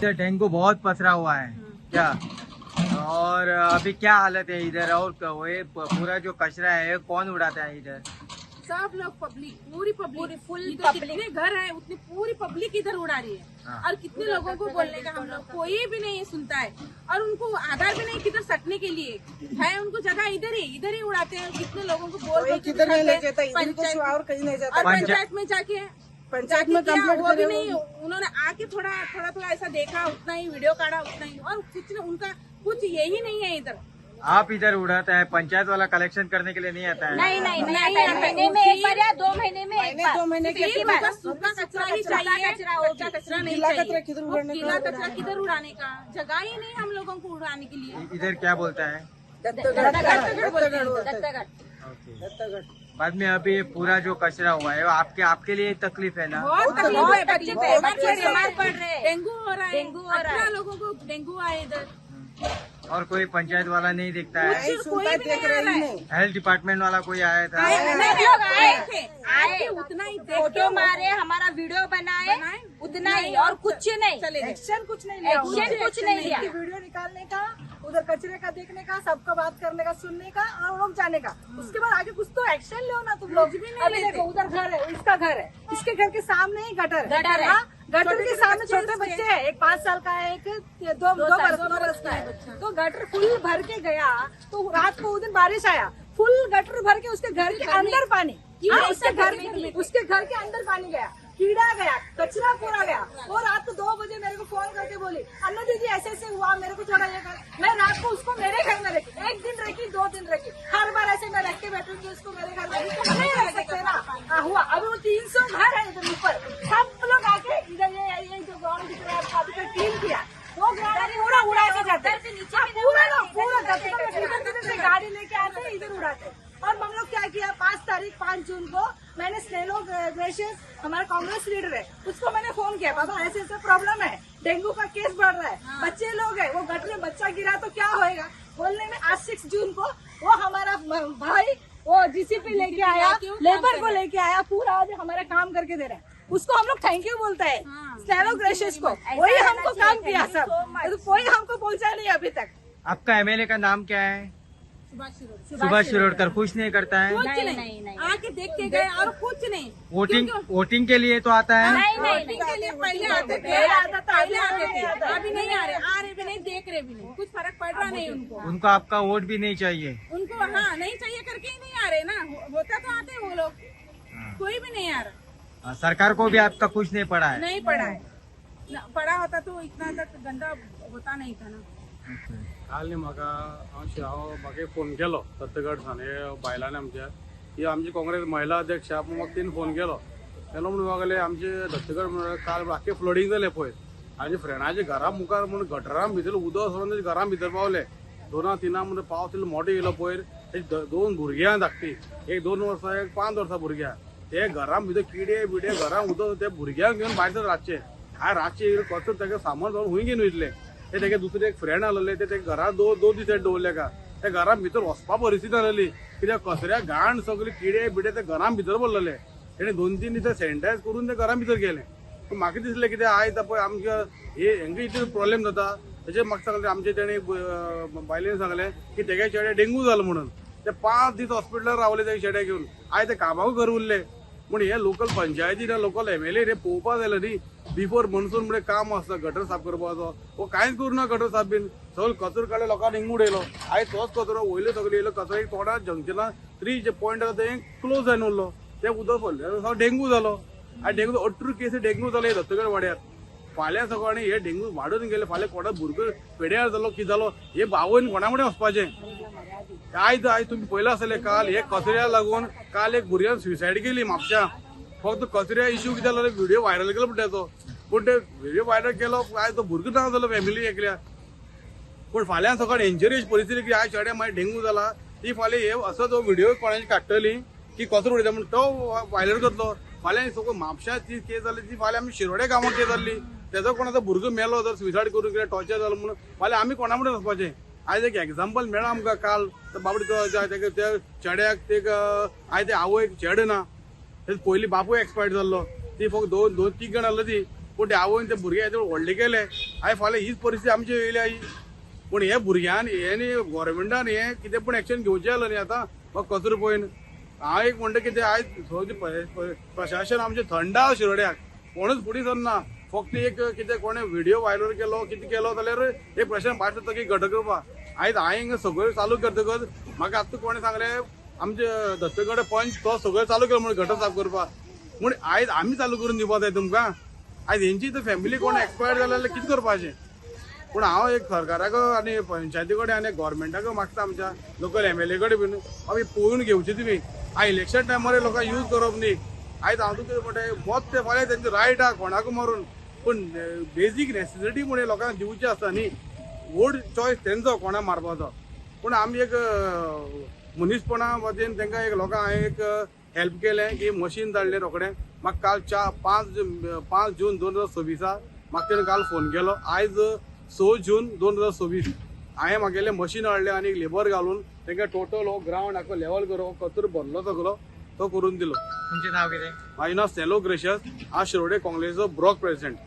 Dengue बहुत पसरा हुआ है क्या? और अभी क्या हालत है इधर? और ये पूरा जो कचरा है कौन उड़ाता है इधर? सब लोग पब्लिक, पूरी पब्लिक, फुल जितने घर है उतनी पूरी पब्लिक इधर उड़ा रही है। और कितने लोगों को बोलने का हम लोग कोई भी नहीं सुनता है। और उनको आधार भी नहीं किधर सटने के लिए है, उनको जगह इधर ही उड़ाते हैं। कितने लोगों को बोल किधर नहीं ले जाता, और कहीं नहीं जाता। पंचायत में जाके पंचायत में वो भी नहीं, उन्होंने आके थोड़ा ऐसा देखा, उतना ही वीडियो काढ़ा, उतना ही। और कुछ उनका कुछ यही नहीं है इधर। आप इधर उड़ाता है, पंचायत वाला कलेक्शन करने के लिए नहीं आता है? नहीं महीने में एक बार या 2 महीने में एक बार। 2 महीने के सूखा कचरा ही चाहिए, कच्चा कचरा नहीं चाहिए। गीला कचरा किधर उड़ाने का जगह ही नहीं हम लोगों को उड़ाने के लिए। इधर क्या बोलता है? बाद में अभी पूरा जो कचरा हुआ है आपके लिए तकलीफ है ना? बहुत तकलीफ है, बच्चे बीमार पड़ रहे हैं, डेंगू हो रहा है, 18 लोगों को डेंगू आए इधर। और कोई पंचायत वाला नहीं दिखता है? कोई भी नहीं आ रहा है। हेल्थ डिपार्टमेंट वाला कोई आया था? आए उतना ही फोटो मारे, हमारा वीडियो बनाए, उतना ही, और कुछ नहीं। एक्शन कुछ नहीं लिया। वीडियो निकालने का, उधर कचरे का देखने का, सबका बात करने का, सुनने का और लोग जाने का। उसके बाद आगे कुछ तो एक्शन लो ना तुम लोग। अभी देखो उधर घर है, इसका घर है, इसके घर के सामने ही गटर है। गटर के सामने छोटे बच्चे हैं, एक 5 साल का है, एक 2 बरस का है। तो गटर फुल भर के गया, तो रात को उस दिन बारिश आया, फुल गटर भर के उसके घर के अंदर पानी, उसके घर के अंदर पानी गया, कीड़ा गया, कचरा पूरा गया। वो रात को 2 बजे मेरे को फोन करके बोली, अन्ना दीदी ऐसे हुआ, मेरे को थोड़ा ये कर। मैं रात को उसको मेरे घर में रखी, 1 दिन रखी, 2 दिन रखी, हर बार ऐसे मैं रख के बैठूंगी उसको मेरे घर में, तो नहीं रह सकते ना। हुआ अभी वो 300 घर है इधर ऊपर, सब लोग आके इधर ये जो ग्राउंड की तरफ अभी तक क्लीन किया, वो ग्राउंड पूरा उड़ा के जाते हैं। पूरा से गाड़ी लेके आते इधर उड़ाते। और हम लोग क्या किया, 5 जून को मैंने स्नेलो ग्रेशियस, हमारा कांग्रेस लीडर है, उसको मैंने फोन किया, बाबा ऐसे प्रॉब्लम है, डेंगू का केस बढ़ रहा है, बच्चे लोग है, वो गटर में बच्चा गिरा तो क्या होएगा। बोलने में आज 6 जून को वो हमारा भाई वो जीसीपी लेके आया, लेबर को लेके आया, पूरा आज हमारा काम करके दे रहा है। उसको हम लोग थैंक यू बोलता है, स्नेलो ग्रेशियस को। वही हमको काम किया सब, तो कोई हमको पहुंचा नहीं अभी तक। आपका एमएलए का नाम क्या है? सुभाष शिरोडकर। खुश नहीं करता है? नहीं। आके देख के गए और कुछ नहीं। वोटिंग के लिए तो आता है? नहीं, के लिए पहले आते थे, अभी नहीं आ रहे भी नहीं, देख रहे भी नहीं, कुछ फर्क पड़ रहा नहीं उनको आपका वोट भी नहीं चाहिए उनको। हाँ, नहीं चाहिए करके ही नहीं आ रहे ना, होता तो आते वो लोग, कोई भी नहीं आ रहा। सरकार को भी आपका कुछ नहीं पड़ा है? नहीं पड़ा है, पड़ा होता तो इतना तक गंदा होता नहीं था ना। काल न्ही म्हाका म्हाका फोन केलो दत्तगड थाने बायलांनी आमच्या, ही आमची काँग्रेस महिला अध्यक्ष म्हाका तिने फोन केलो म्हणून लागले आमचे दत्तगड म्हणून काल आख्खे फ्लडिंग जाले पळय, आमच्या फ्रेंडाचे घरा मुखार म्हणून गटरां भितर उदक सरून तेजे घरां भितर पावले। 2-3 म्हणून पावस इल्लो मोठो येयलो पयर, तेजे 2 भुरग्यां धाकटी, एक 2 वर्सां एक 5 वर्सां भुरग्यां, ते घरां भितर किडे बिडे घरां उदक ते भुरग्यांक घेवन भायर सर रातचे, रातचे कसो तेका सामान जावन हूंय घेवन वयतले। ते तेगे दुसरे एक फ्रेंड आसलेले, ते घरा 2 दीस दवरले का, त्या घरां भितर वचपा परिस्थिती जालेली, कित्याक कचऱ्या घाण सगळे किडे बिडे ते घरां भितर भरलेले। तेणे 2-3 दीस सॅनिटायज करून ते घरां भितर गेले। म्हाका दिसलें कितें आयज पळय आमच्या हेंका इतलो प्रॉब्लेम जाता, तेजे म्हाका सांगलें आमचे तेणे बायलेन सांगलें की तेगे चेडे डेंगू जालो म्हणून, ते 5 दीस हॉस्पिटलार रावले ते चेड्या घेवन, आयज ते कामाकूय घर उरले। पूण हे लोकल पंचायती लोकल एमएलए रे पळोवपा जाय न्ही, बिफोर मनसून म्हणजे काम आसता गटर साफ करपाचो, वो कांयच करूना गटर साफ बीन, सगळो कचरो काडलो लोकांनी हिंग उडयलो। आयज तोच कचरो वयलो सगळो येयलो कचरो एक थोडा जंक्शनार 3 जे पॉयंट आसा ते क्लोज जावन उरलो, ते उदक भरलें डेंगू जालो। आयज डेंगू 18 केसी डेंगू जाले दत्तगड वाड्यार। फाल्यां सकाळी हे डेंगू वाढून गेले, फाल्यां कोणा भुरगो पेड्यार जालो कितें जालो हे भावोन कोणा कडेन वचपाचें। आयज तुम्ही पयला आसतले काल हे कचऱ्या लागून काल एक भुरग्यान सुसायड केली म्हापशा, फक्त कचऱ्या इश्यू कितें जालो व्हिडिओ व्हायरल केलो म्हणटा पण ते व्हिडिओ व्हायरल केलो आयज तो भुरगो ना जालो फॅमिली एकल्या। पण फाल्यां सकाळी डेंजरीस परिस्थिती की आयज चेड्या मागीर डेंगू जाला ती फाल्यां हे असो जो व्हिडिओ कोणाची काडटली की कचरो उडयता म्हणून तो व्हायरल करतलो। फाल्यां सगळं म्हापशा ती केस जाली ती फाल्यां आमी शिरोड्या गांवांत केस जाल्ली, तेजो कोणाचो भुरगो मेलो जर सुसायड करून कितें टॉर्चर जालो म्हणून फाल्यां आमी कोणा कडेन वचपाचें। आयज एक एग्जाम्पल मेळ्ळा आमकां काल बाबडे त्या चेड्याक ते आयज ते आवयक चेडो ना, तेज पयलीं बापूय एक्सपायर्ड जाल्लो, ती फक्त दोन तीग जाण आहलो ती, पूण ते आवयन ते भुरगे हेजे व्हडले केले। आयज फाल्यां हीच परिस्थिती आमची येयली आई। पूण हे भुरग्यान हे गोव्हर्मेंटान हे कितें पूण एक्शन घेवचें जालें न्ही आतां कचरो पळयन। हांव एक म्हणटा कितें आयज प्रशासन आमचें थंड आहा शिरोड्याक, कोणूच फुडें सरना, फक्त एक कितें कोणें व्हिडिओ व्हायरल केलो कितें केलो जाल्यार हे प्रशासन भायर सरता की घट करपा। आयज हांवें सगळें चालू करतकच म्हाका आतां कोणें सांगलें आमचे दत्तगड पंच तो सगळें चालू केलो म्हणून गटर साफ करपा, म्हूण आयज आमी चालू करून दिवपा जाय तुमकां। आयज हेंची तर फॅमिली कोण एक्सपायर जाले जाल्यार कितें करपाचें। पूण हांव एक सरकाराक आनी पंचायती कडेन आनी गोव्हर्मेंटाक मागता आमच्या लोकल MLA कडेन बीन आमी पळोवन घेवची तुमी। आयज इलेक्शन टायमार लोकांक यूज करप न्ही। आयज हांव तुका म्हणटा वत ते फाल्यां तेंचे रायट आहा कोणाक मारून, पूण बेजीक नेसेसिटी म्हणून लोकांक दिवची आसता न्ही। वोट चॉयस तेंचो कोणा मारपाचो, पूण आमी एक मनीसपणा वतीन तांकां एक लोकांक हांवें एक हेल्प केलें की मशीन धाडलें रोखडें। म्हाका काल 5 जून 2026 म्हाका तेणें काल फोन केलो। आयज 6 जून 2026 हांवें म्हागेलें मशीन हाडलें आनी लेबर घालून तांकां टोटल हो ग्रावंड आख्खो लेवल करप कचरो भरलो सगलो तो करून दिलो। तुमचें नाव कितें? म्हाजें नांव सेलो ग्रेशियस, हांव शिरोडे काँग्रेसीचो ब्लॉक प्रेसिडेंट।